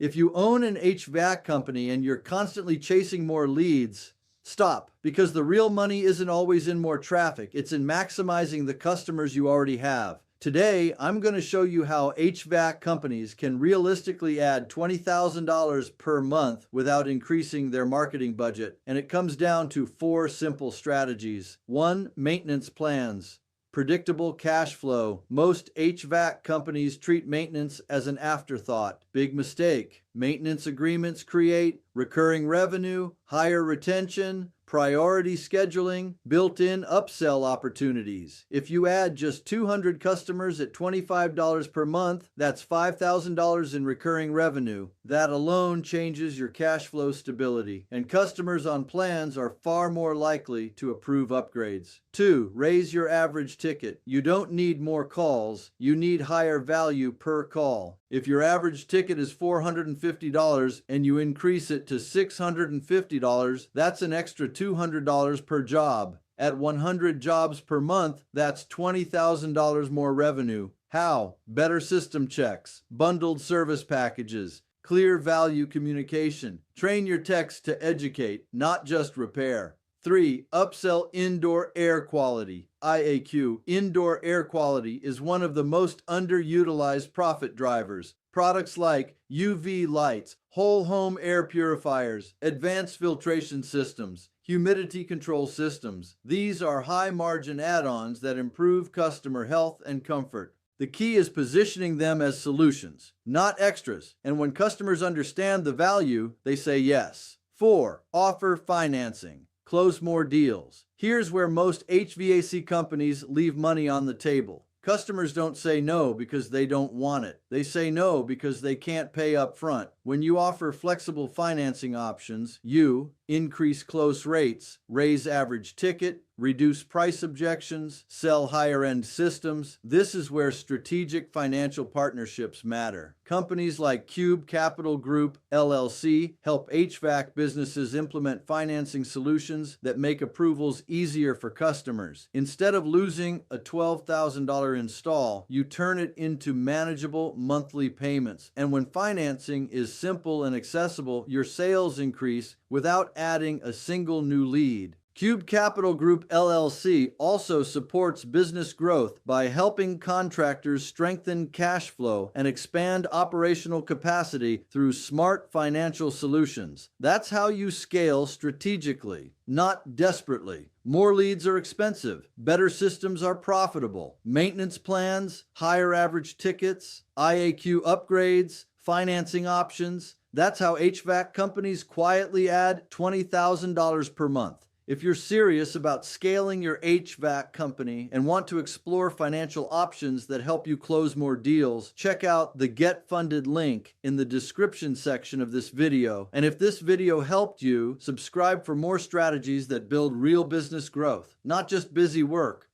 If you own an HVAC company and you're constantly chasing more leads, stop, because the real money isn't always in more traffic. It's in maximizing the customers you already have. Today, I'm going to show you how HVAC companies can realistically add $20,000 per month without increasing their marketing budget. And it comes down to 4 simple strategies. 1. Maintenance plans. Predictable cash flow. Most HVAC companies treat maintenance as an afterthought. Big mistake. Maintenance agreements create recurring revenue, higher retention, priority scheduling, built-in upsell opportunities. If you add just 200 customers at $25 per month, that's $5,000 in recurring revenue. That alone changes your cash flow stability, and customers on plans are far more likely to approve upgrades. 2. Raise your average ticket. You don't need more calls, you need higher value per call. If your average ticket is $450 and you increase it to $650, that's an extra $200 per job. At 100 jobs per month, that's $20,000 more revenue. How? Better system checks, bundled service packages, clear value communication. Train your techs to educate, not just repair. 3. Upsell indoor air quality. IAQ, indoor air quality, is one of the most underutilized profit drivers. Products like UV lights, whole home air purifiers, advanced filtration systems, humidity control systems. These are high-margin add-ons that improve customer health and comfort. The key is positioning them as solutions, not extras. And when customers understand the value, they say yes. 4. Offer financing. Close more deals. Here's where most HVAC companies leave money on the table. Customers don't say no because they don't want it. They say no because they can't pay up front. When you offer flexible financing options, you increase close rates, raise average ticket, reduce price objections, sell higher-end systems. This is where strategic financial partnerships matter. Companies like Cube Capital Group, LLC, help HVAC businesses implement financing solutions that make approvals easier for customers. Instead of losing a $12,000 install, you turn it into manageable monthly payments. And when financing is simple and accessible, your sales increase without adding a single new lead. Cube Capital Group LLC also supports business growth by helping contractors strengthen cash flow and expand operational capacity through smart financial solutions. That's how you scale strategically, not desperately. More leads are expensive. Better systems are profitable. Maintenance plans, higher average tickets, IAQ upgrades, financing options. That's how HVAC companies quietly add $20,000 per month. If you're serious about scaling your HVAC company and want to explore financial options that help you close more deals, check out the Get Funded link in the description section of this video. And if this video helped you, subscribe for more strategies that build real business growth, not just busy work.